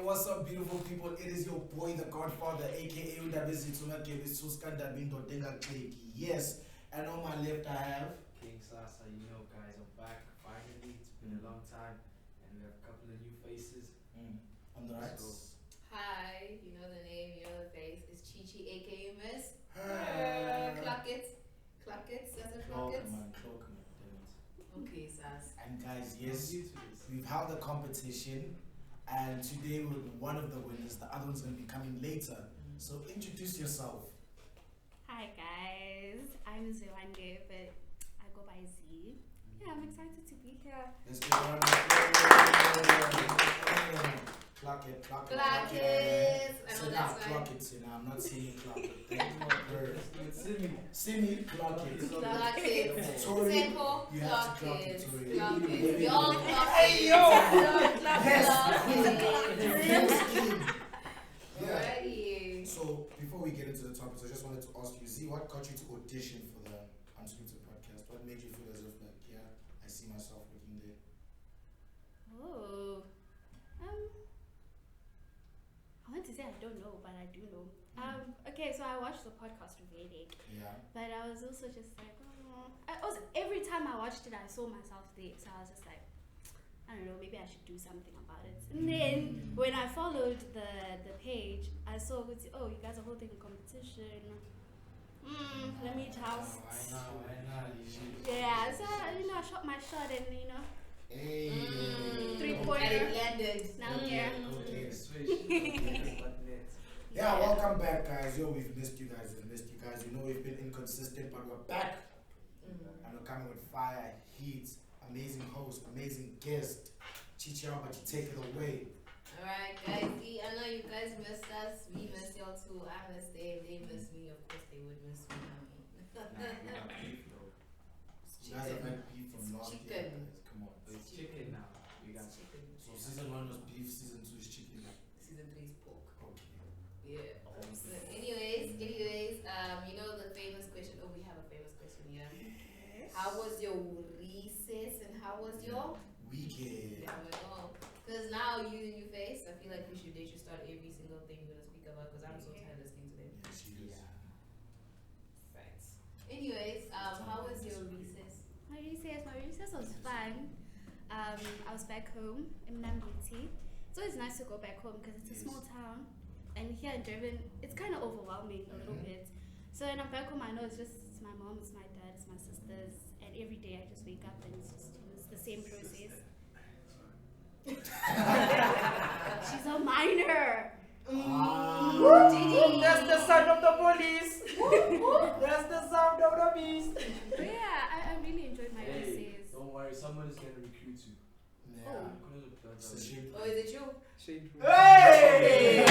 what's up, beautiful people? It is your boy, the Godfather, aka Yes, and on my left I have King Sasa. You know, guys, I'm back finally. It's been a long time, and we have a couple of new faces. on the right. Hi, you know the name, you know the face. It's Chichi, aka Miss. Cluckets, that's a Cluckets. Okay, Sas. And guys, yes, we've held a competition, and today we're one of the winners. The other one's going to be coming later. So introduce yourself. Hi guys, I'm Zewande, but I go by Z. Yeah, I'm excited to be here. Let's give a round of applause. Clock it. I know Sit that's down, right. clock it. Sit down. I'm not saying clock it. Simi. Clock it. Clock it. Tori, Simple. you have to clock it, Tori. Clock it. Baby, We all clock Hey, it. yo! Clock Yes, it. Yeah. Alrighty. So, before we get into the topics, I just wanted to ask you, Z, what got you to audition for the Unscripted Podcast? What made you feel as if, like, yeah, I see myself working there? Oh, I want to say I don't know, but I do know. Okay, so I watched the podcast already, Yeah. but I was also just like, every time I watched it, I saw myself there, so I was just like, I don't know, maybe I should do something about it. And then when I followed the page, I saw, oh, you guys are holding a competition. Let me just. I know. Yeah, so I shot my shot and Hey. 3-pointer. And it landed. Now I'm here. Okay. Switch. Yeah, welcome back, guys. Yo, we've missed you guys. You know we've been inconsistent, but we're back. And we're coming with fire, heat, amazing host, amazing guest. Chichi, but you take it away. Alright, guys. I know you guys missed us. We missed y'all too. I missed them. They missed me. Of course, they would miss me. You guys have had beef from last year, Chicken. guys. Come on. It's chicken now. We got chicken. So season 1 was beef, season 2 is chicken. Season 3 is pork. Okay. Yeah. So anyways, you know the famous question. Oh, we have a famous question here. Yes. How was your recess and how was your weekend? Because now you and you face, I feel like they should start every single thing we're gonna speak about. Because I'm so tired listening to them. Yeah, she is. Facts. Anyways, how was your recess? My recess was fun. I was back home in Nambuti. It's always nice to go back home because it's a small town. And here in Durban, it's kind of overwhelming a little bit. So when I'm back home, I know it's my mom, it's my dad, it's my sisters. And every day I just wake up and it's the same process. She's a minor. That's the sound of the police. That's the sound of the beast. But yeah, I really enjoyed my recess. Don't worry, someone is going to recruit you. Yeah. It's a shame. Oh, is it you? Hey!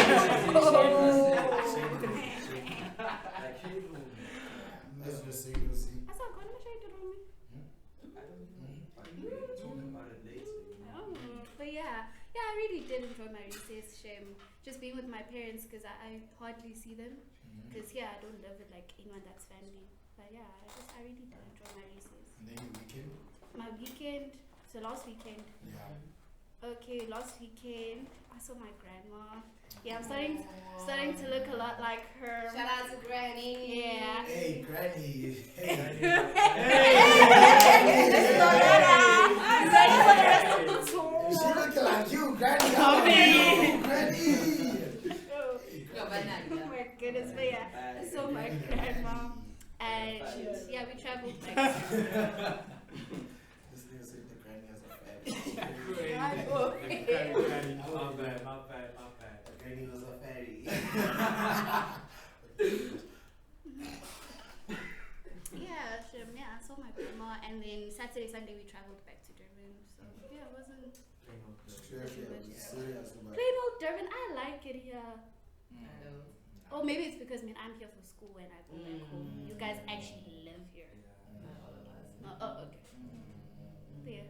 Let's just say you'll see. I saw God, I did on me. Talking about it later. But yeah, I really did enjoy my recess. Shame just being with my parents because I hardly see them. Because here I don't live with like anyone that's family. But yeah, I really did enjoy my recess. And then your weekend? My weekend, so last weekend. Yeah. Okay, last weekend I saw my grandma. Yeah, I'm starting to look a lot like her. Shout out to Granny. Yeah. Hey, Granny. Hey. I'm ready for the rest of the tour. She looking like you, Granny. Granny. No, but not Oh my goodness, but yeah, I saw my grandma and yeah, we traveled back. This nigga said the granny has a fat. My bad. The granny was a fatty. Yeah, I saw my grandma and then Saturday, Sunday we traveled back to Durban. So yeah, it wasn't plain old Durban. I like it here. Or maybe it's because I'm here for school and I go back home. You guys actually live here. Oh, okay. Yeah.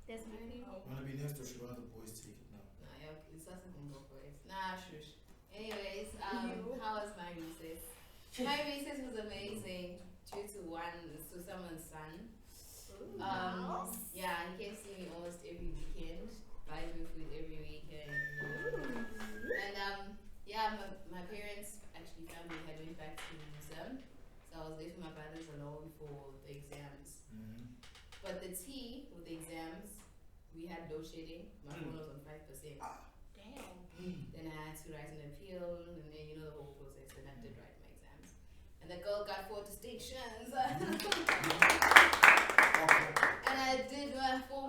That's my thing. Wanna be next or should one of the boys take it now? Nah, yeah, it's not something go for it. Nah, shush. Anyways, how was my recess? My recess was amazing due to someone's son. Yeah, he came see me almost every weekend. Buys me food every weekend. But the T with the exams, we had load shedding. My phone was on 5%. Damn. Then I had to write an appeal, and then you know the whole process. And I did write my exams. And the girl got 4 distinctions. And I did 4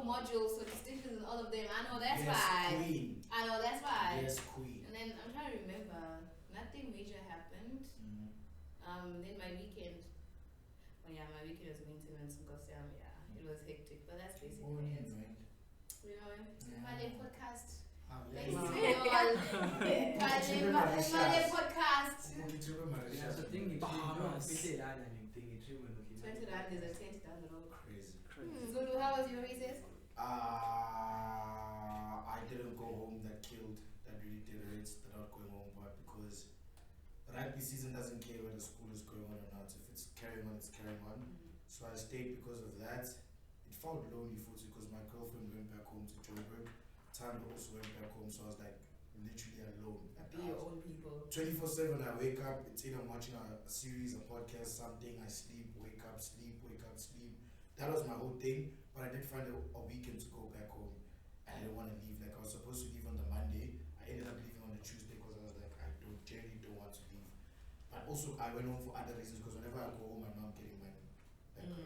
modules, so distinctions in all of them. I know that's right. Queen. I know that's right. Yes, queen. And then I'm trying to remember. Nothing major happened. Then my weekend. Oh yeah, my weekend was maintenance because yeah, it was hectic. But that's basically it. You know, Monday podcast. Thanks to all. Monday podcast. Yeah, so thing is, There's a tent down the road. Crazy. Zulu, how was your recess? I didn't go home. That really deteriorates the not going home part because rugby season doesn't care whether school is going on or not. If it's carrying on, it's carrying on. So I stayed because of that. It felt lonely for me because my girlfriend went back home to Joburg. Tando also went back home, so I was like literally alone. Be your own people. 24/7, I wake up, it's either I'm watching a series, a podcast, something, I sleep, wake up, sleep. That was my whole thing, but I did find a weekend to go back home, and I didn't want to leave. Like I was supposed to leave on the Monday, I ended up leaving on the Tuesday because I was like, I generally don't want to leave. But also I went home for other reasons because whenever I go home, I know I'm getting my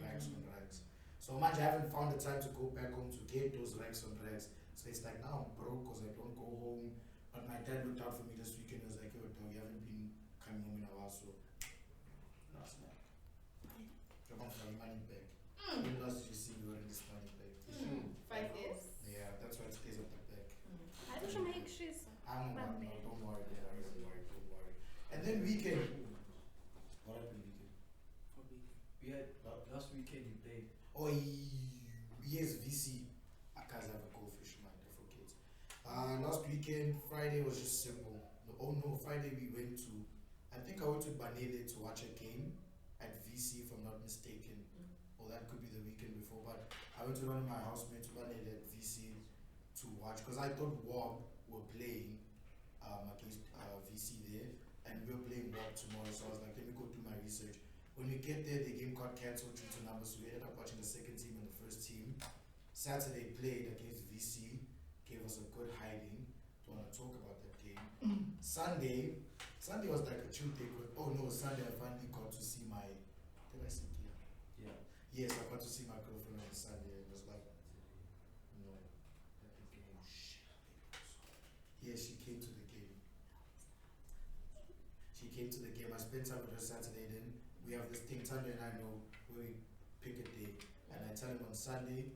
rags on rags. So much I haven't found the time to go back home to get those rags on rags. So it's like now I'm broke because I don't go home. But my dad looked out for me this weekend. He was like, yo, dog, you haven't been coming home in a while, so last night. You're going for your money back. When last did you see me wearing this money back? 5 years. Yeah, that's why it stays at the back. I don't know make shoes. I'm not, no, don't worry, don't worry. And then weekend. What happened weekend? We had last weekend you played. Oh, yes, VC. I can't have a goldfish, man, I forget. Last weekend, Friday was just simple. Friday we went to, I think I went to Banele to watch a game at VC, if I'm not mistaken. Or that could be the weekend before, but I went to one of my housemates to Banele at VC to watch, because I thought WOB were playing against VC there, and we were playing WOB tomorrow, so I was like, let me go do my research. When we get there, the game got cancelled due to numbers, so we ended up watching the second team and the first team. Saturday played against VC, gave us a good hiding. Don't want to talk about that game. Sunday was like a chill day. Sunday I finally got to see my. Did I say Kia? Yeah. Yes, I got to see my girlfriend on Sunday. It was like, no. Yes, she came to the game. I spent time with her Saturday. Then we have this thing. Sunday and I know where we pick a day, and I tell him on Sunday.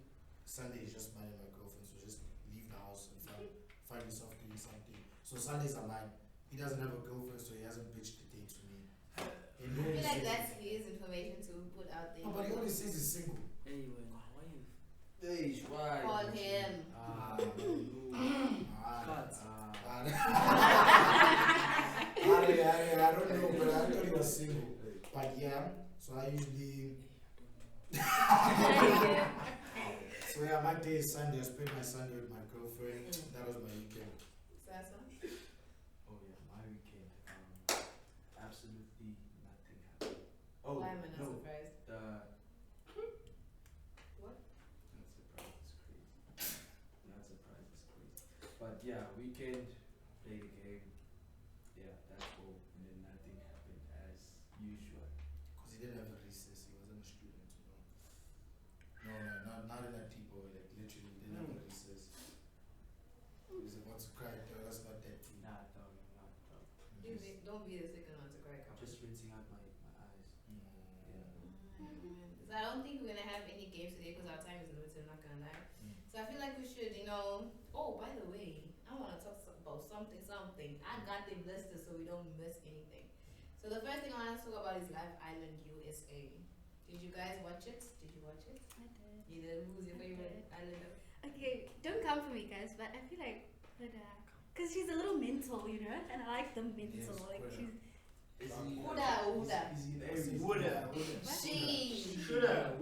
Sunday is just mine and my girlfriend, so just leave the house and find yourself doing something. So Sundays are mine. He doesn't have a girlfriend, so he hasn't pitched the day to me. I feel like that's his information to put out there. No, but he always says he's single. Hey, why you? Hey, why? Call him. I don't know, but I thought he was single. But yeah, so I usually. So yeah, my day is Sunday. I spent my Sunday with my girlfriend. That was my weekend. Sasa? Oh yeah, my weekend. Absolutely nothing happened. Oh, Why am I not no. surprised? What? Not surprised, it's crazy. Not surprised, it's crazy. But yeah, weekend, played a game. Yeah, that's all. And then nothing happened as usual. Because he didn't have a recess. He wasn't a student, you know. No, not in that deep way. Like literally, he didn't have a recess. He was about to cry. That's not that deep. Nah, dog, not dog. Don't be the second one to cry. Come on. Just rinsing out my eyes. So I don't think we're gonna have any games today because our time is limited. I'm not gonna lie. So I feel like we should, Oh, by the way, I want to talk about something. I got them listed so we don't miss anything. So the first thing I want to talk about is Live Island USA. Did you guys watch it? I did. You did. Who's your favorite islander? Okay, don't come for me, guys, but I feel like because she's a little mental, and I like the mental. Yes, like she's. Huda. She. Shoulda.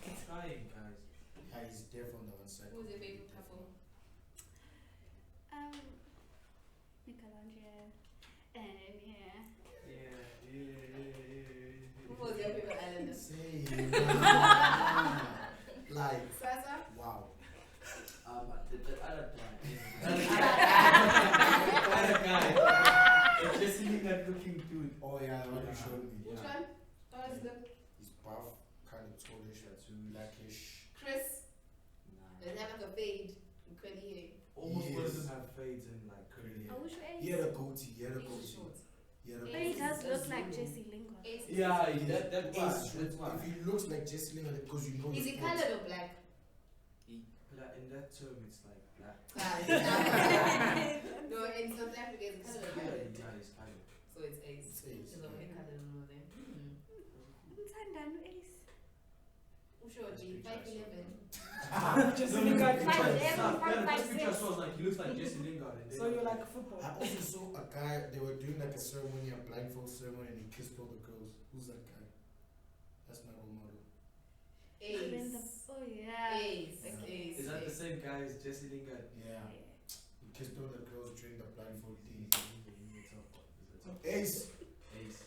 Keep trying, guys. Yeah, he's deaf on the one side. Who's your favorite couple? Michelangelo and yeah. Who was your favorite islander? Say, like, Sasa? wow. The other guy. Other guy. Just seeing that looking dude. Oh yeah, what you showed me. Which one? How is the He's buff, kind of tallish, blackish. Chris? Nah. Does he have like a fade and curly hair? Almost all of Yes. them have fades and like curly hair. I wish He had a goatee. He had a He's goatee. short. He had a But he goatee. does look That's like Zulu. Jesse Lingard. Ace. Yeah, that Ace, was. That's why. if he looks like Jesse Lingard, because you know Is he the colored or black? In that term, it's like black. No, in South Africa it's colored or colored. Yeah, it's colored. So it's Ace. It's Ace. There's only colored over there. Mthandani Ace. Sure, G. 5'11". Jesse Lingard. That first picture I saw was like, he looks like Jesse Lingard. And So you like football? I also saw a guy, they were doing like a ceremony, a blindfold ceremony, and he kissed all the girls. Who's that guy? That's my role model. Ace. Oh yeah. Ace. Like Ace. Is that the same guy as Jesse Lingard? Yeah. He kissed all the girls during the blindfold thing. Ace. Ace.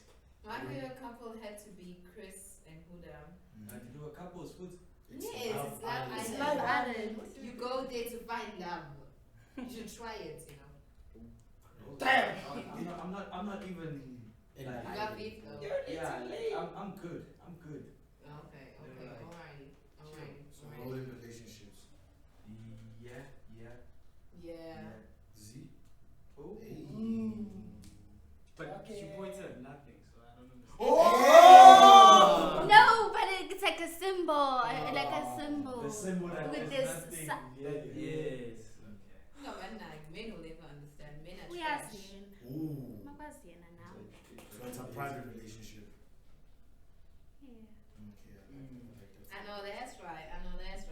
My favorite couple had to be Chris and Huda. And to do a couple's foot. Yes, it's Love Island. It's Island. Love Island. You go there to find love. You should try it, you know. Damn! I'm not even. In Like, You got beef though. Yeah, like, I'm good. I'm good. Okay, Like, alrighty. So all in relationships. Yeah. Yeah. Z? Oh. Hey. But Okay. she pointed at nothing, so I don't know. Oh! No, but it's like a symbol. Like a symbol. The symbol that With there's this nothing. sa- Yes. Okay. No, but like men will never understand. Men are We are trash. seeing. Ooh. Makwaziyena now. So it's a private relationship. Yeah. Okay, I like that. I know that's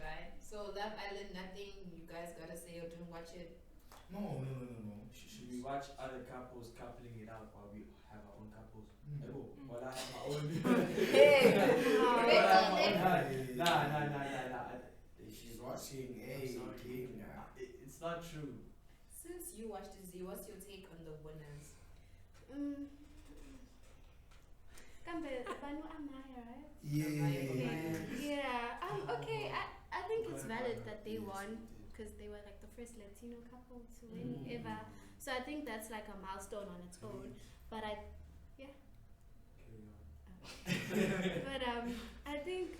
right. So Love Island, nothing you guys gotta say or don't watch it. No. Should we watch other couples coupling it out while we have our own couples? Mm. Oh, while I have my own. Hey! Nah. She's watching. Hey, Sorry. King. It's not true. Since you watched it, Z, what's your take on the winners? Kambe, Banu Amaya, right? Yeah. Okay. I think it's valid that they Yes, won they did. because they were like the first Latino couple to win ever. So I think that's like a milestone on its own. But Carry on. I think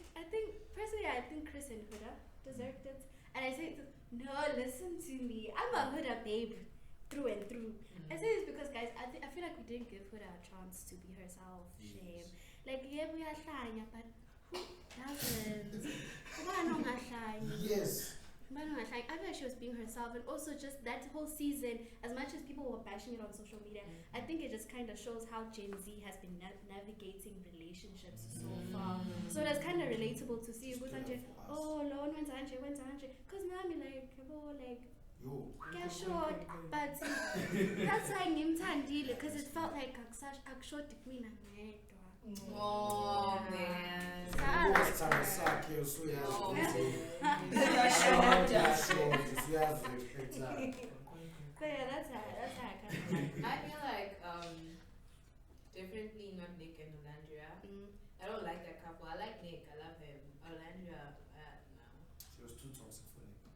personally I think Chris and Huda deserved it. And I say no, listen to me. I'm a Huda babe through and through. I say this because guys, I feel like we didn't give Huda a chance to be herself. Shame. Like yeah, we are shying, but who doesn't? Yes. I feel like she was being herself, and also just that whole season, as much as people were bashing it on social media, I think it just kind of shows how Gen Z has been navigating relationships so far. So that's kind of relatable to see. It's Because better for us. oh, Lord, when's because now I'm like, Yo. get short, but that's why I'm tandile because it felt like a short me. Oh man. Most time I saw Kale, so he has Oh. to say, So yeah, that's how I kind of like it. I feel like differently not Nick and Olandria. I don't like that couple. I like Nick, I love him. Olandria, no. She was too toxic for me. She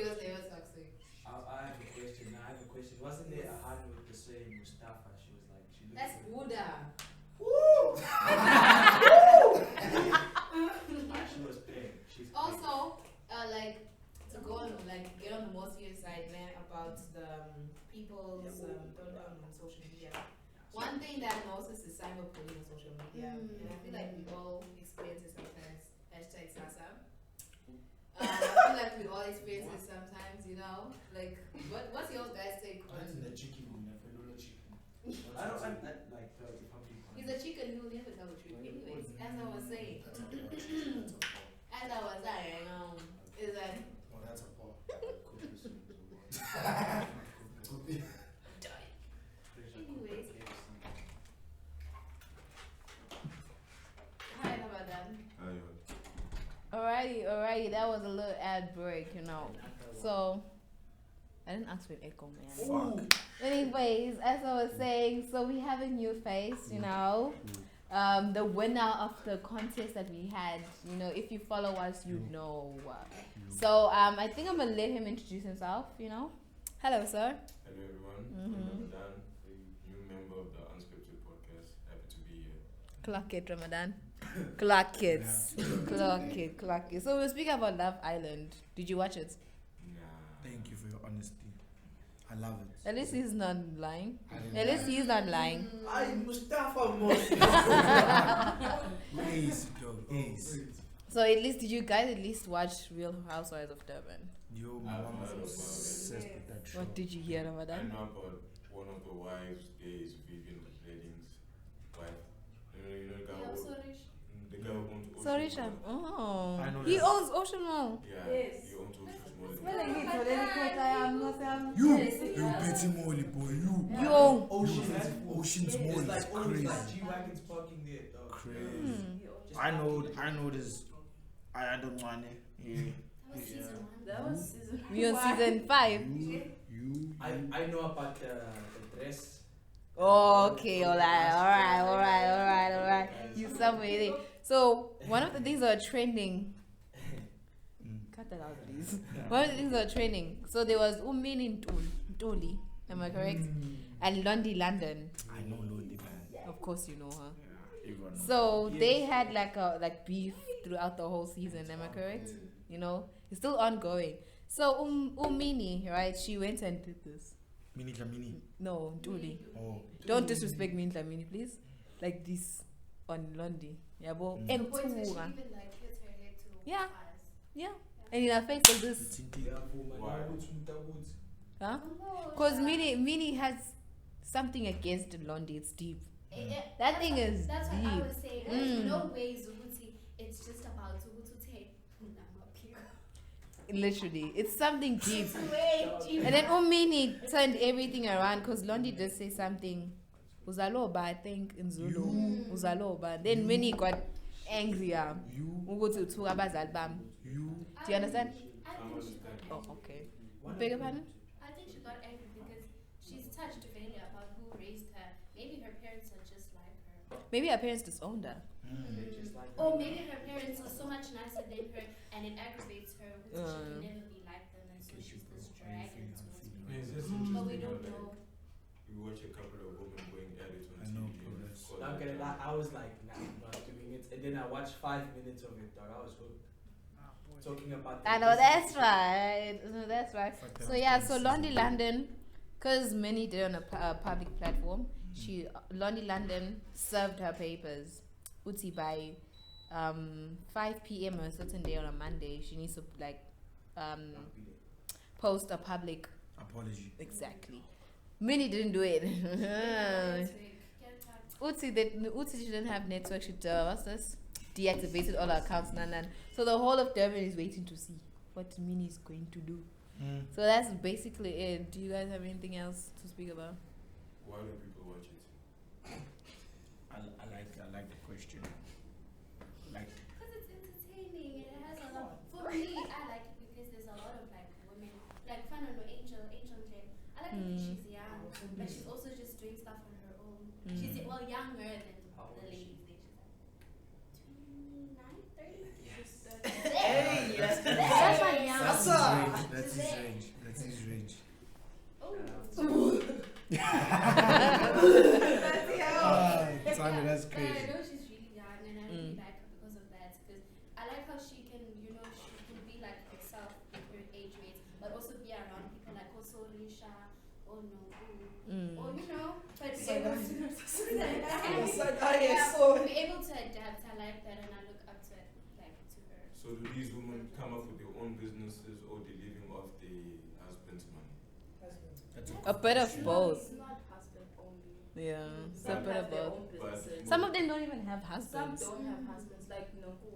was never toxic. I have a question. Wasn't there a hand with the same Mustafa? She was like, she looked That's good. Buddha. She was paying. She's Also, like to go on, like get on the more serious side, man, about the people's throwdown on social media. One thing that I noticed is cyberbullying on social media, and I feel like we all experience it sometimes. Hashtag Sasa. I feel like we all experience it sometimes, you know. Like, what's your guys' take on? That's in the chicken room, if I don't know chicken. I don't like if I'm being honest. He's a chicken who will never tell the truth. Anyways, as I was saying, That's a paw. That's a paw. as I was saying, is that Oh, that's a paw. Could be. anyways. Hi, Ramadaan. Alrighty, that was a little ad break, you know. So, I didn't ask for an echo, man. Fuck. Anyways, as I was saying, so we have a new face, you know. The winner of the contest that we had, you know, if you follow us, you know. So I think I'm gonna let him introduce himself, you know. Hello, sir. Hello everyone, I'm Ramadaan, a new member of the Unscripted Podcast. Happy to be here. Clock it, Ramadan. Clock it. Clock it. So we'll speak about Love Island. Did you watch it? Nah. Thank you for your honesty. I love it. At least he's not lying. I didn't At least he's not lying. I'm Mustafa Moses. Ace, dog. Ace. So at least, did you guys at least watch Real Housewives of Durban? Yo, my mom was obsessed with that show. What did you hear, I Ramadan? know about one of the wives. There is Vivian Redding's wife. You know the guy who the guy who owns Ocean Sorry, Mall. Sham. Oh, I know he that. owns Ocean Mall. Yeah, Yes. he owns Ocean Mall. You Betty Molly, boy. You own. Ocean's Mall It's is like almost crazy. like G-Wagon's parking there, dog. Crazy. Just I know parking this. I don't want it. Yeah. That was season We on one. season 5. You. I know about the dress. Oh, okay, alright. You somewhere there. So one of the things that are trending. Cut that out, please. One of the things that are trending. So there was Umini Ntuli, am I correct? And Londi London. I know Lodi, man. Of course, you know her. Everyone knows. So they had like beef throughout the whole season. Am I correct? You know, it's still ongoing. So Umini, right? She went and did this. Mini Kamini. No, Ntuli. Oh. Don't disrespect me, Ntlamini, please. Like this on Londi. Yeah, but The point where she even Mtura. like hits her head to Yeah. eyes. Yeah. And in her face like this. It's in Yeah, woman. Why? Huh? Oh, Because yeah. Mini has something against Londi. It's deep. That That's thing what- is That's what I deep. was saying. Mm. There's no way Zubuti. It's just about Zubuti take. Literally. It's something deep. It's way deeper. And then Umini turned everything around because Londi did say something. Uzaloba, I think, in Zulu. Uzaloba. Then Minnie got angrier. You. Ukuthi uthuka abazali bami. You. Do you understand? I think she got Oh, angry. okay. Beg your pardon? I think she got angry because she's touched fairly about who raised her. Maybe her parents are just like her. Maybe her parents disowned her. They just like Or maybe her parents are so much nicer than her and it aggravates her which she can never be like them and so she's this dragon towards people. Man, it's just But we interesting, don't like, know. you watch a couple of women going at it on I know, TV. bro, and that's- call Not it gonna like- lie, I was like, nah, I'm not doing it. And then I watched 5 minutes of it, dog. I was hooked. Talking about the I know, that's business. right. No, that's right. So yeah, so Londi London, because many did on a public platform, Londi London served her papers. Uti by 5 p.m. on a certain day on a Monday, she needs to like post a public Apology. exactly. Many didn't do it. Uti she didn't have network. She what's this? Deactivated all her accounts. So the whole of Durban is waiting to see what Mini is going to do. So that's basically it. Do you guys have anything else to speak about? Why do people watch it? I like the question. Like. Because it's entertaining and it has a lot. For me, I like it because there's a lot of like women, like Fana no Angel J. I like it because she's young, but she's also just doing stuff on her own. She's well younger than the ladies. Hey, That's that's my young. That's his range. That's his range. Sandra, that's But I crazy. know she's really young and I really like her because of that. Because I like how she can, you know, she can be like herself with her age mates, but also be around people like also Risha or no, or you know, but be able to, be able to adapt. I like that and I look up to it, like to her. So do these women come up with their own businesses or they living off the husband's money? That's A bit of both. It's not husband only. Yeah, it's a Some bit have of their both. own businesses. Some of them don't even have Some husbands. don't have husbands, like Noku.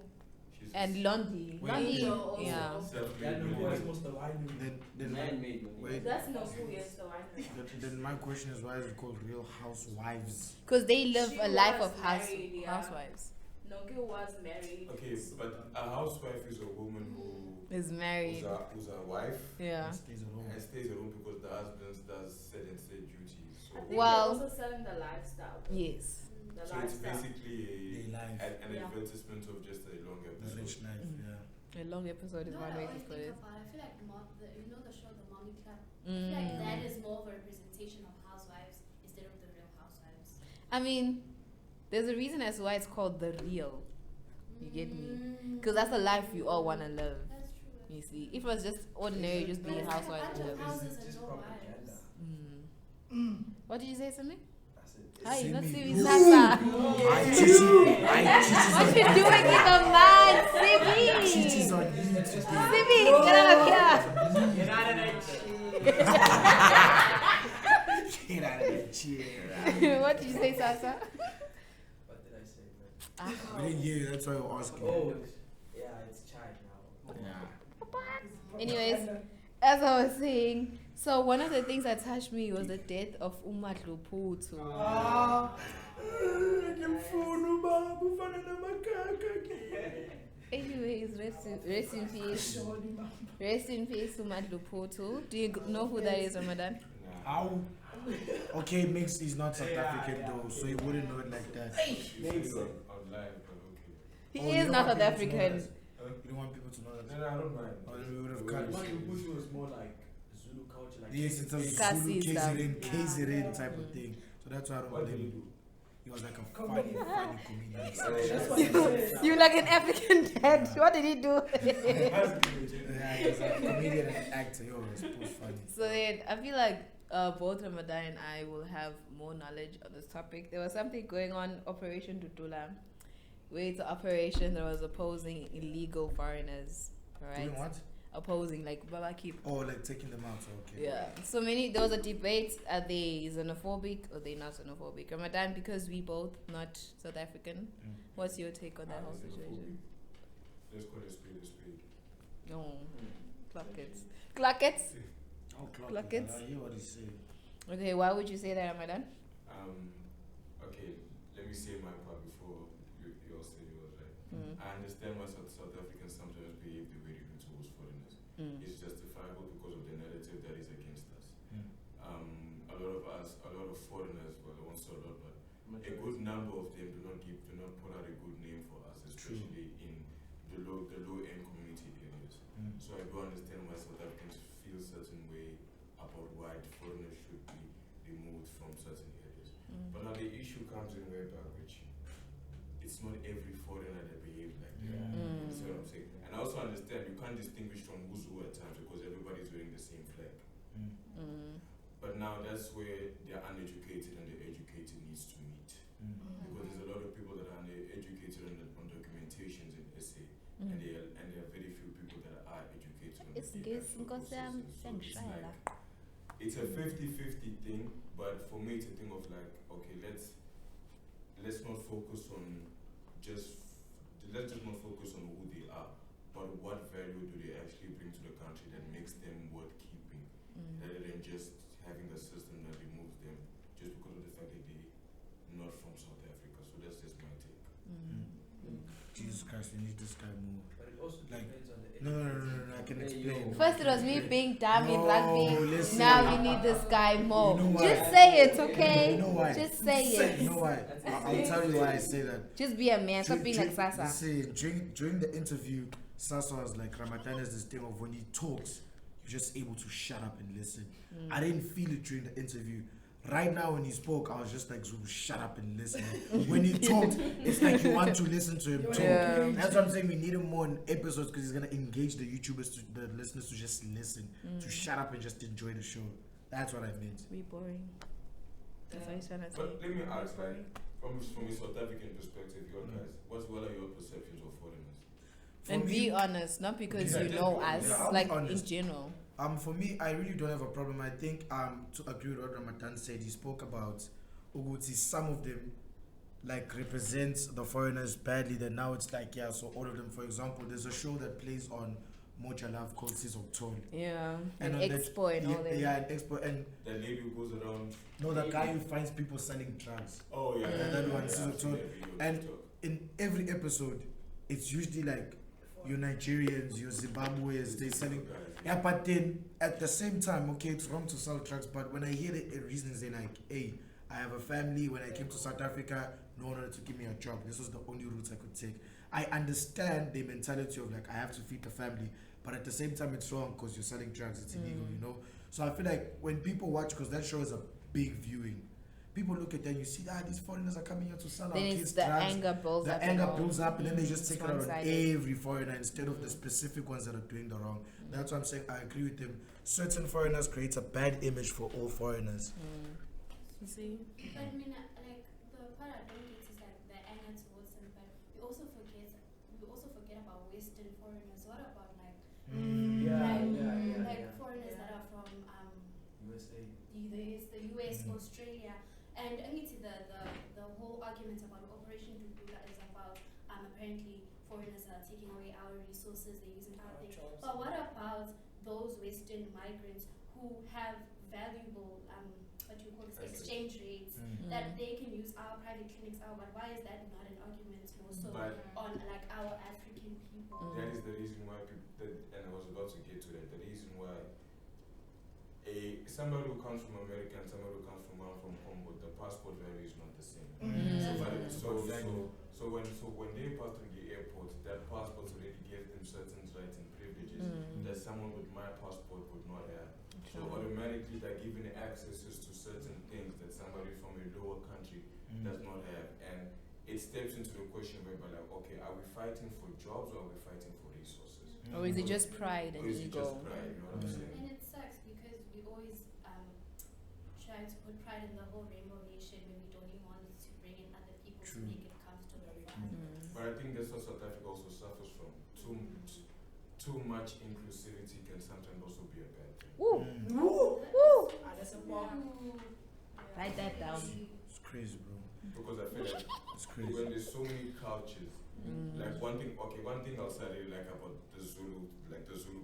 She's And Londi. Wait. Londi, Also. yeah. Yeah, self-made no, women. it's most of winery. Then Man-made. wait. That's Noku, yes, the winery. Then my question is, why is it called Real Housewives? Because they live She a life was of married, yeah. housewives. Noku was married. Okay, but a housewife is a woman who is married. who's a wife. Yeah. Stays at home. And stays at home because the husband does said duties. So, I think Well- they're also selling the lifestyle. Yes. The so it's lifestyle. basically They live. an Yeah. advertisement of just a long The episode. rich life, Mm. yeah. A long episode is No, one I way to always put think it. about. I feel like you know the show The Mommy Club. I feel like that is more of a representation of housewives instead of the real housewives. I mean, there's a reason as why it's called the real. You get me? Because that's the life we all want to live. That's true. You see, if it was just ordinary, just be a But it's like a housewife. bunch of whatever. houses This is and no propaganda. wives. What did you say, Simi? I said, Hi, you're not Simi. Simi Ooh. Sasa. I What you doing in the man, Simi? Chichi's on you today. Simi, get out of here. Get out of that shit. Get out of that chair. What did you say, Sasa? What did I say, man? Ah. We didn't hear you, that's why we're asking. Oh, yeah, it's child now. Yeah. Anyways, as I was saying, so one of the things that touched me was the death of Umatlu Putu. Anyways, rest in peace. Rest in peace, Umatlu Putu. Do you know who that is, Ramadan? How? Okay, Mix is not South African though, so you wouldn't know it like that. Makes on live, but okay. He Oh, you is don't not want South people to know African. that. You don't want people to know No, that. no, I don't mind. Oh, then we would have Well, cut it's- it. Butu was more like Zulu culture, like Yes, it's a Kasi Zulu stuff. KZN type of thing. So that's why I don't What did blame he you. do? He was like a funny comedian. That's what he said. You like an African dad. What did he do? Yeah, he was a comedian and actor. Yo, it was funny. So then I feel like both Ramadan and I will have more knowledge on this topic. There was something going on, Operation Tutula, where it's an operation that was opposing illegal foreigners. Alright? Doing what? Opposing, like Baba keep. Oh, like taking them out. Okay. Yeah. So there was a debate, are they xenophobic or they not xenophobic? Ramadan, because we both not South African. Mm. What's your take on that whole situation? Let's call it a spade. No. Cluckets. Cluckets? Oh, Clock it. I hear what he's saying. Okay, why would you say that, Ramadan? Okay, let me say my part before you all say yours, right? Mm. I understand why South Africans sometimes behave the way they do towards foreigners. Mm. It's justifiable because of the narrative that is against us. Mm. A lot of foreigners, well, I won't say a lot, but a good number of them do not put out a good name for us, especially in the low end community areas. Mm. So I do understand why South Africans feel a certain way about why foreigners should be removed from certain areas. Mm. But now the issue comes in whereby which it's not every foreigner that behaves like that. Mm. You see what I'm saying? And I also understand you can't distinguish from who's who at times because everybody's wearing the same flag. Mm. Mm. But now that's where the uneducated and the educated needs to meet. Mm. Because there's a lot of people that are educated on documentations in SA, Mm. and there are very few people that are educated on It's the this actual because I'm processes. So it's a 50-50 thing, but for me it's a thing of like, okay, let's not focus on let's just not focus on who they are, but what value do they actually bring to the country that makes them worth keeping, rather than just having a system that removes them just because of the fact that they're not from South Africa. So that's just my take. Jesus Christ, we need this guy more. But it also Like, depends on the No, I can explain. First it was me being dumb in No, rugby. listen. Now you need this guy more. You know why? Just say it, okay? You know why? Just say You it. know why? I'll tell you why I say that. Just be a man. Stop being like Sasa. Listen, during the interview, Sasa was like, Ramadan has this thing of when he talks, you're just able to shut up and listen. I didn't feel it during the interview. Right now, when he spoke, I was just like, Zulu, shut up and listen. When he talked, it's like you want to listen to him talk. Yeah. That's what I'm saying. We need him more in episodes because he's gonna engage the YouTubers, the listeners to just listen, to shut up and just enjoy the show. That's what I meant. Be boring. That's what he's trying to say. But let me ask, like, from a South African perspective, your guys, what are your perceptions of foreigners? For And me- be honest, not because Yeah, you just know be us, honest. Yeah, I'll be like in honest. general. For me, I really don't have a problem. I think to agree with what Ramadaan said, he spoke about Uguti, some of them like represents the foreigners badly. Then now it's like, yeah, so all of them. For example, there's a show that plays on Mocha Love called Seas of Toll. Yeah. And And on that- Expo and all that. Yeah, an expo. And That lady who goes around. no, the guy who finds people selling drugs. Oh yeah, that one, Seas of Toll. I've seen that video on And TikTok. in every episode, it's usually like your Nigerians, your Zimbabweans, they're selling. Yeah, but then at the same time, okay, it's wrong to sell drugs, but when I hear the reasons, they're like, hey, I have a family. When I came to South Africa, no one wanted to give me a job. This was the only route I could take. I understand the mentality of like, I have to feed the family, but at the same time, it's wrong because you're selling drugs. It's illegal, you know? So I feel like when people watch, because that show is a big viewing, people look at that and you see, these foreigners are coming here to sell our Then kids it's the drugs. anger builds The up. anger builds up, and then they just It's take it out on one-sided. every foreigner instead of the specific ones that are doing the wrong. That's why I'm saying I agree with him. Certain foreigners creates a bad image for all foreigners. You see? But I mean, like the part I don't get is like the anger towards them, but we also forget about Western foreigners. What about like foreigners that are from USA. the US, Australia, and I mean the whole argument about Operation Dudula is about apparently foreigners are taking away our resources, they're using our things. But what about those Western migrants who have valuable what do you call this, exchange rates that they can use our private clinics out, but why is that not an argument more so on like our African people? That is the reason why and I was about to get to that, the reason why somebody who comes from America and somebody who comes from Congo, the passport value is not the same. So when they pass through the airport, that passport already gives them certain rights and privileges that someone with my passport would not have. So automatically they're given accesses to certain things that somebody from a lower country does not have. And it steps into the question whereby like, okay, are we fighting for jobs or are we fighting for resources? Or is it just pride and Or is it just ego? pride, you know what I'm saying? And it sucks because we always try to put pride in the whole rainbow nation when we don't even want to bring in other people to make it comfortable for us. But I think that's what South Africa also suffers from. Too much inclusivity can sometimes also be a bad thing. That's a bar. Write that down. It's crazy, bro. Because I feel like It's crazy. when there's so many cultures, like one thing I'll say I really like about the Zulu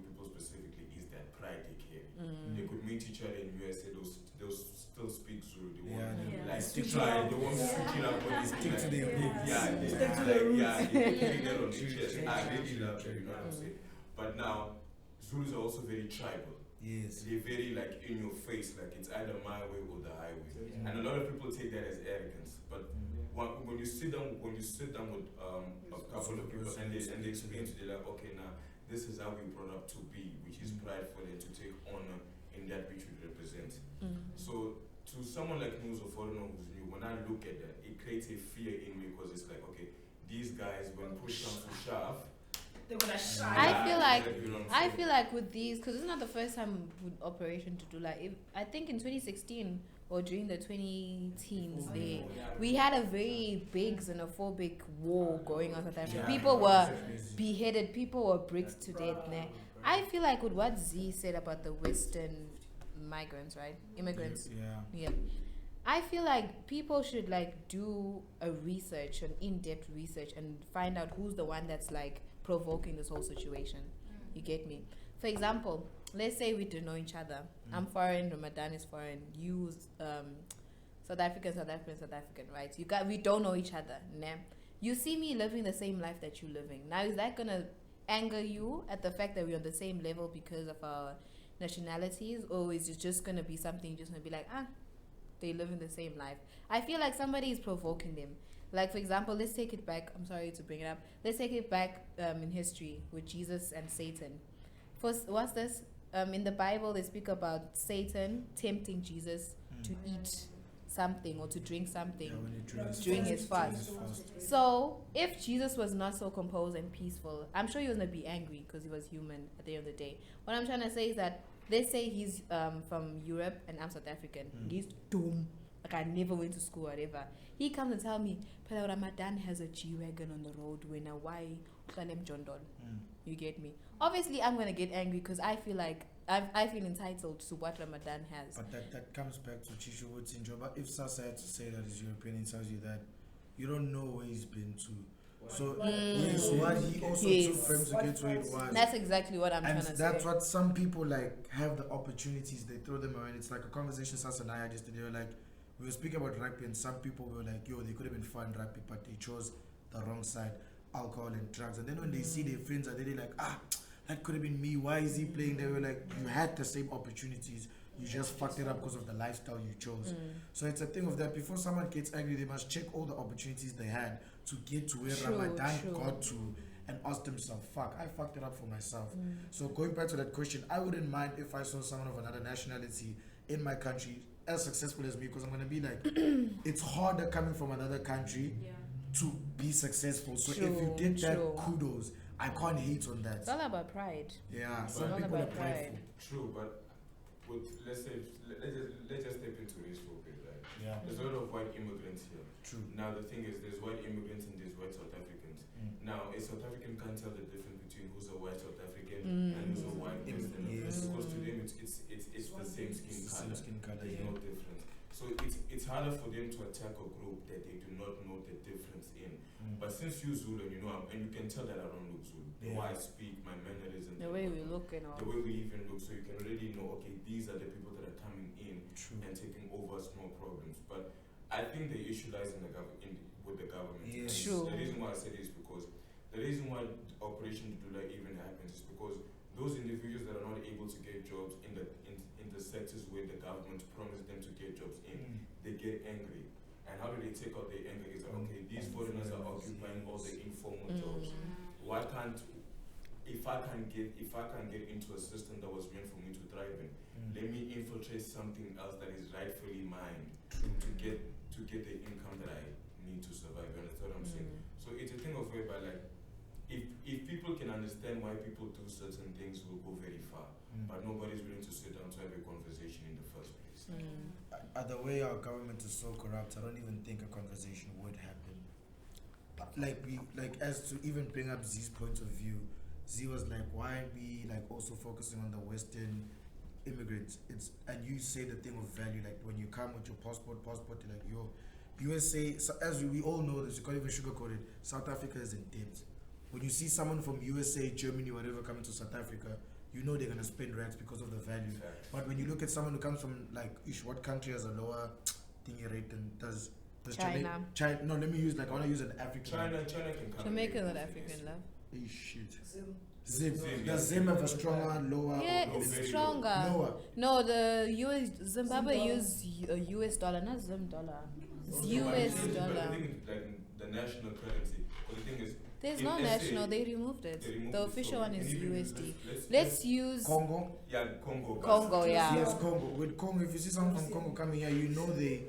people specifically is that pride they carry. They could meet each other in USA, they'll still speak Zulu. They won't like stick to try, they won't switch it up when they Stick to their roots. they carry that on their chest. I really love that, you know what I'm saying? But now Zulus are also very tribal. Yes. They're very like in your face, like it's either my way or the highway. And a lot of people take that as arrogance. But when you sit down with a couple of people and they explain to you like, okay, now this is how we brought up to be, which is prideful and to take honor in that which we represent. So to someone like me who's a foreigner who's new, when I look at that, it creates a fear in me because it's like, okay, these guys when push comes to shove, They're gonna shine. I feel like with these, because it's not the first time with Operation Dudula. I think in 2016 or during the 2010s, we had a very big xenophobic war going on in South Africa. People were beheaded, people were bricked to death. I feel like with what Z said about the Western migrants, right? Immigrants. Yeah. I feel like people should like do an in-depth research and find out who's the one that's like provoking this whole situation. You get me? For example, let's say we don't know each other. I'm foreign, Ramadan is foreign, you South African, right? We don't know each other. Nah. You see me living the same life that you're living. Now is that gonna anger you at the fact that we're on the same level because of our nationalities, or is it just gonna be something you're just gonna be like, they live in the same life? I feel like somebody is provoking them. Like, for example, let's take it back. I'm sorry to bring it up. Let's take it back in history with Jesus and Satan. First, what's this? In the Bible, they speak about Satan tempting Jesus to eat something or to drink something during his fast. So, if Jesus was not so composed and peaceful, I'm sure he was going to be angry because he was human at the end of the day. What I'm trying to say is that, let's say he's from Europe and I'm South African. He's dumb. Like, I never went to school or whatever. He comes and tell me, Pela Ramadan has a G-Wagon on the road when why you get me? Obviously, I'm going to get angry because I feel like I feel entitled to what Ramadan has. But that comes back to Chishu Wood's intro. But if Sasa had to say that he's European, he tells you that you don't know where he's been to. So what he also took for him to get to it was. That's exactly what I'm trying to say. And that's what some people like have the opportunities, they throw them around. It's like a conversation Sasa and I had yesterday. We were speaking about rugby and some people were like, yo, they could have been fun rugby, but they chose the wrong side. alcohol and drugs. And then when they see their friends are there, they're like, that could have been me. Why is he playing? They were like, you had the same opportunities. You just fucked it up because of the lifestyle you chose. So it's a thing of that. Before someone gets angry, they must check all the opportunities they had to get to where Ramadan got to and ask themselves, fuck, I fucked it up for myself. So going back to that question, I wouldn't mind if I saw someone of another nationality in my country as successful as me, because I'm going to be like, it's harder coming from another country to be successful. So if you did that, kudos. I can't hate on that. It's all about pride. Yeah, It's some all people are about prideful. True, but let's just step into race for a bit, right? Yeah. There's a lot of white immigrants here. True. Now the thing is, there's white immigrants and there's white South Africans. Now a South African can't tell the difference between who's a white South African and who's a white Westerner, because to them it's the same skin color. There's no difference. So it's harder for them to attack a group that they do not know the difference in. But since you Zulu, and you can tell that I don't look Zulu. The way I speak, my mannerisms, The way we look and all. the way we even look, so you can already know, okay, these are the people that are coming in and taking over small problems. But I think the issue lies in with the government. Yes. True. The reason why I say this is because the reason why Operation Dudula even happens is because those individuals that are not able to get jobs in the sectors where the government promised them to get jobs in, they get angry. And how do they take out their anger? It's like, okay, these foreigners are occupying all the informal jobs. Why can't if I can get into a system that was meant for me to thrive in, let me infiltrate something else that is rightfully mine to get the income that I need to survive. You understand what I'm saying? So it's a thing of whereby, like, if people can understand why people do certain things, we'll go very far. But nobody's willing to sit down to have a conversation in the first place. The way our government is so corrupt, I don't even think a conversation would happen. As to even bring up Z's point of view, Z was like, why aren't we like also focusing on the Western immigrants? And you say the thing of value, like when you come with your passport, like your USA, so as we all know this, you can't even sugarcoat it, South Africa is in debt. When you see someone from USA, Germany, whatever coming to South Africa, you know they're gonna spend racks because of the value. But when you look at someone who comes from like what country has a lower thingy rate than does China. No, let me use I wanna use an African. China can come. Jamaica is not African, love. Hey, shit. Zim. Does Zim have a stronger, lower? Yeah, or it's very stronger. lower? No, the Zimbabwe use a US dollar, not Zim dollar. It's US But dollar. the thing is, like the national currency. But the thing is, There's if no they national, say- they removed it. they removed The it, official so one is even USD. let's Let's use Congo? yeah, Congo. Congo, yeah. Yes, Congo. With Congo, if you see someone from Congo coming here, you know the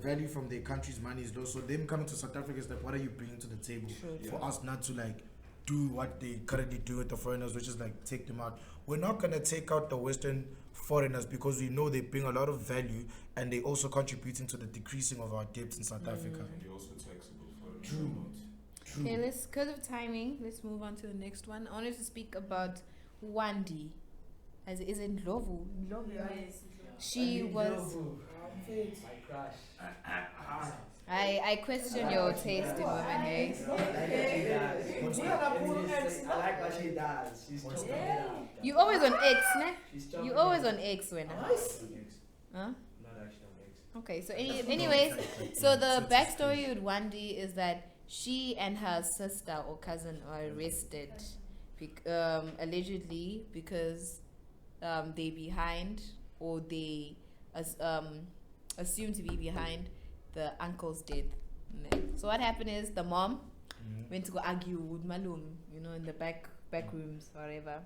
value from their country's money is low. So them coming to South Africa is like, what are you bringing to the table True. for us not to like do what they currently do with the foreigners, which is like take them out. We're not gonna take out the Western foreigners because we know they bring a lot of value and they also contributing to the decreasing of our debts in South Africa. And they're also taxable for it. True. True. Okay, because of timing, let's move on to the next one. I wanted to speak about Wandi. As is in Ndlovu. Yes. She was. My crush. I question your taste in women, hey? I like what she does. She's chopping it up. You always on X, ne? She's chopping You it always up. on X when. Huh? Huh? Not actually on X. Okay, so anyways, so the backstory with Wandi is that she and her sister or cousin are arrested, allegedly because they behind or they assume to be behind the uncle's death. So what happened is the mom went to go argue with Malum, in the back rooms, whatever.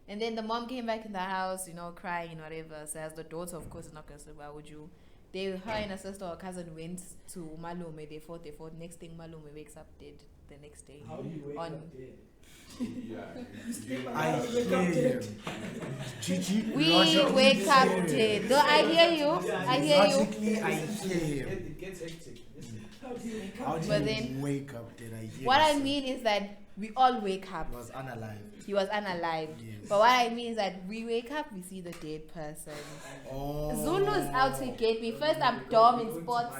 And then the mom came back in the house, crying and whatever. So as the daughter, of course, is not gonna say, why would you? Her and her sister or cousin went to Malume. They fought. Next thing, Malume wakes up dead the next day. How do you wake On- up dead? Yeah. I hear you. Gigi, We logically wake up hear you. dead. No, I hear you. I hear you. Logically, I hear you. It gets hectic. Listen. How do But you then- wake up dead? I hear What you, I sir. mean is that we all wake up. He was unalive. He was unalived. Yes. But what I mean is that we wake up, we see the dead person. Oh. Zulu's out to get me. First, I'm dumb in sports.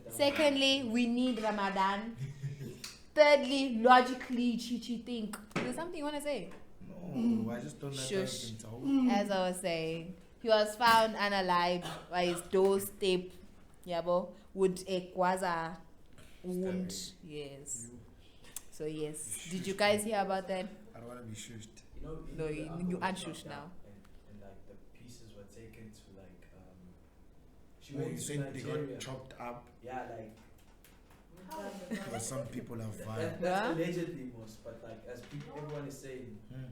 Secondly, we need Ramadan. Thirdly, logically, Chichi think. There's something you want to say? No, I just don't like how Shush. it's been told. As I was saying, he was found unalived by his doorstep, yabo, with a quasi wound. Yes. So yes, did you guys hear about that? I don't want to be shushed. No, the you uncle was unshush chopped now. up and like the pieces were taken to like she Oh, went you to said they Nigeria. got chopped up Yeah, like because some people are vile. that's Yeah? allegedly most, but like as people, everyone is saying, Hmm.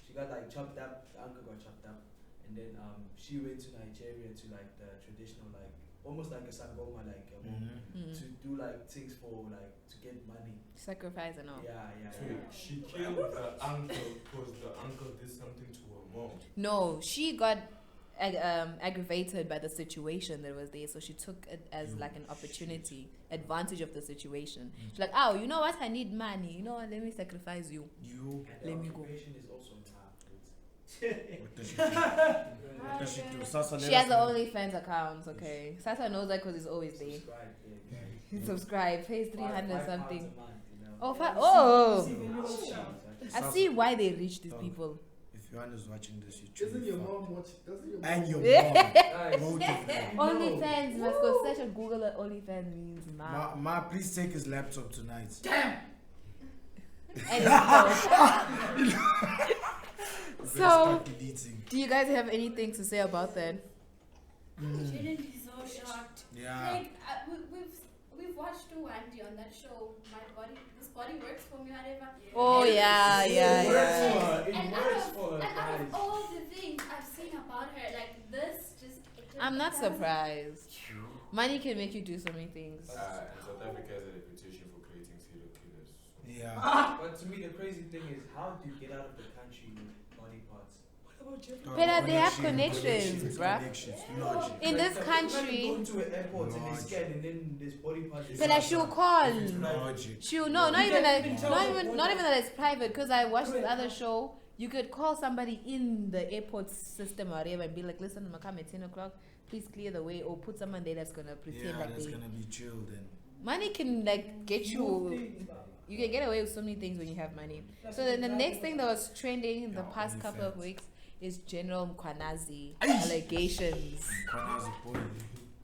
she got like chopped up. The uncle got chopped up, and then she went to Nigeria to like the traditional like almost like a sangoma like Mhm. to do like things for like to get money. Sacrifice and all. Yeah. So she killed the uncle because the uncle did something to her mom. No, she got aggravated by the situation that was there, so she took it as like an opportunity, advantage of the situation. She's like, oh, you know what? I need money. You know what? Let me sacrifice you. You. And the Let me go. occupation is also in her. What does she do? What does she do? Sasa, She has the OnlyFans account. Okay, Sasa knows that because it's always there. Subscribe there, guys. Subscribe, pays 300 £5 something. a month, you know. Oh, Yeah, oh! see, when you watch I see why they reach these Dog. people. If Johanna's watching this, you Doesn't truly your fuck. mom watch? Doesn't your And mom? your Guys, mom. Both of them. OnlyFans, you must go search and Google what OnlyFans means, Ma, man. Ma, please take his laptop tonight. And it's Better So- start deleting. do you guys have anything to say about that? Shouldn't be so shocked. Yeah. Like we've watched Zewande on that show. This body works for me, whatever. Oh yeah, It yeah, works yeah. for her. It And works out for her, of, and out of guys. all the things I've seen about her, like this, just I'm not surprised. Money can make you do so many things. And South Africa has a reputation for creating serial killers. Yeah. But to me, the crazy thing is, how do you get out of the country with body parts? But they have connections, bruh. Connections. Logic. In this Like, country, you go to an airport and they Logic. scan and then there's body parts. but I should call. Logic. She'll no, not You even can't that, even tell not the even point not of- even that it's private. Because I watched this other show. You could call somebody in the airport system or whatever and be like, "Listen, I'm gonna come at 10 o'clock. Please clear the way," or put someone there that's gonna pretend Yeah, like that's they. gonna be chill then. Money can like get you. You can get away with so many things when you have money. So then the next thing that was trending in the Yeah, past couple of OnlyFans. weeks is General Mkwanazi Aish. allegations. Kwanazi boy.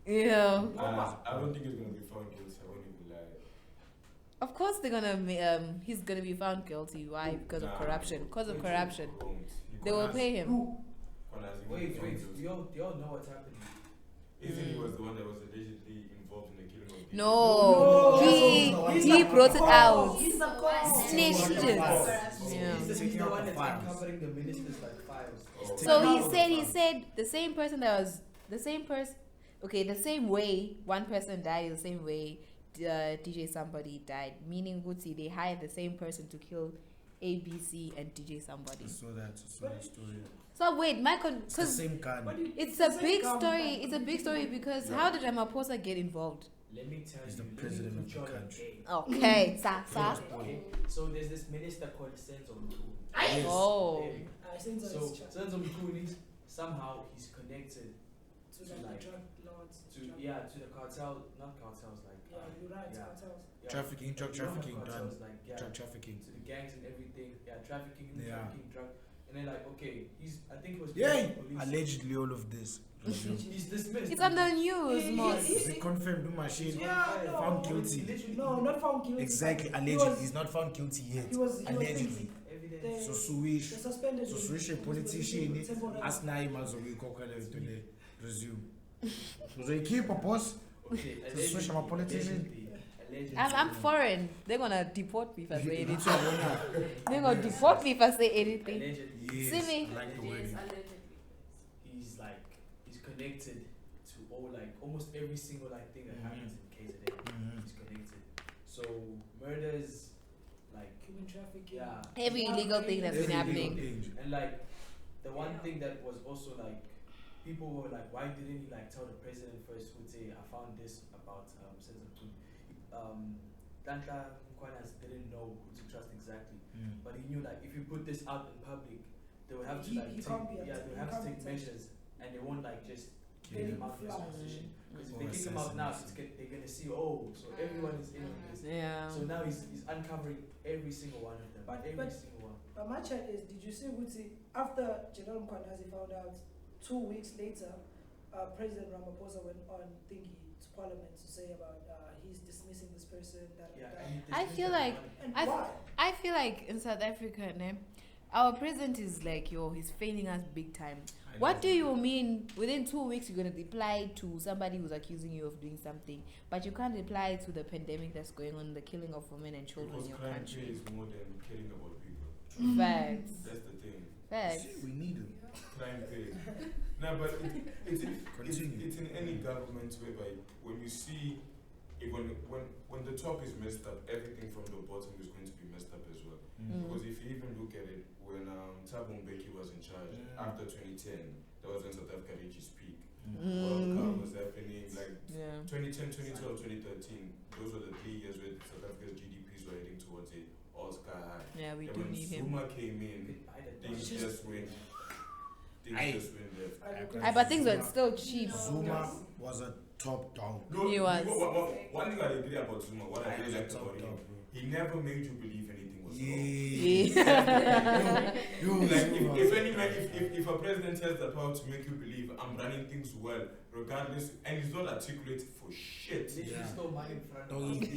Yeah. I don't think he's gonna be found guilty. I won't even lie. Of course they're gonna he's gonna be found guilty. Why? Because of Nah, corruption. Because of he corruption. won't. They will pay him. Kwanazi won't be Wait, found guilty. do y'all know what's happening? Isn't he was the one that was allegedly involved in the killing of people? No, he brought it out. He's the cause. Snitched it. Yeah. Yeah. He's Taking the out one the that's files. uncovering the minister's like files. Oh. So Taking he out said the same person that was the same person. Okay, the same way one person died, the same way DJ somebody died. Meaning, Gucci, they hired the same person to kill ABC and DJ somebody. I saw that story. So wait, It's the because same gun. it's a big story. It's a big story because how did Ramaphosa get involved? Let me tell He's you. the let me president of put the you on a country. game. Okay, sa. Okay, so there's this minister called Senzo Mkhulu. Yes. Oh. Senzo Mkhulu, somehow he's connected To to like like the drug lords. to the cartel, not cartels like Yeah, you're right. yeah. Cartels. yeah, Trafficking, drug you know, trafficking cartels, done. like yeah, Drug trafficking. to the gangs and everything. Yeah, trafficking, Yeah. trafficking, drug, and then like okay, I think he was Yay! police. Allegedly all of this. He's dismissed. It's on the news, Moss. Is it confirmed? No machine. Yeah, no. Found guilty. Literally, No, not found guilty. Exactly. He Allegedly. was- He's not found guilty yet. He was Allegedly. thinking. evidence. So They Suwish. suspended So him. Suwish a His politician. position temporarily. Asnayi mazobikhokhela vele resume. Uzoyikhipha boss. Okay, So switch, I'm a politician. Allegedly. I'm foreign. They're gonna deport me if I say anything. Allegedly. They're gonna deport me if I say anything. Allegedly. Yes. See me? I like the Yes, wording. allegedly. He's connected to all like almost every single like thing that happens in KZN. Mhm. He's connected. So murders, like Human trafficking. yeah, Every illegal thing that's been Every happening. legal thing. and like the one thing that was also like people were like, why didn't he like tell the president first? Would say I found this about Senzo Danta Mkhwanazi didn't know who to trust exactly, Mm. but he knew like if you put this out in public, they would have to He- like he take, can't be yeah, attacked. they would He have to can't take be touched. measures, and they won't like just Kill kick him. him out of his Fly. position. Because if Or they kick him out now, assassinate. they're gonna see so everyone is in on this. Yeah. So now he's uncovering every single one of them, But- every but- single one. But my check is, did you see Wuti, after General Mkhwanazi found out, 2 weeks later, President Ramaphosa went on thingy to Parliament to say about he's dismissing this person? I feel like And I why? I feel like in South Africa, ne, our president is like, he's failing us big time. What do you mean within 2 weeks you're gonna reply to somebody who's accusing you of doing something, but you can't reply to the pandemic that's going on, the killing of women and children Because in your crime country? pays more than caring about people. Facts. That's the thing. Facts. We need him. Crime pays. No, but it's Continue. in any government whereby when you see, when the top is messed up, everything from the bottom is going to be messed up as well. Because if you even look at it, when Thabo Mbeki was in charge after 2010, that was when South Africa reached its peak. World Cup was happening, like 2010, 2012, 2013. Those were the 3 years where South Africa's GDPs were heading towards it, all sky high. Yeah, we And do when need him. Zuma came in, things just went. Things just went left. But things were still cheap. Zuma was a top down. No, He was. one thing I agree about Zuma, what I really liked about him, he never made you believe anything was wrong. Yeah. Like if any man, if a president has the power to make you believe I'm running things well, regardless, and he's not articulate for shit. Literally Yeah. stole money in front of Don't us.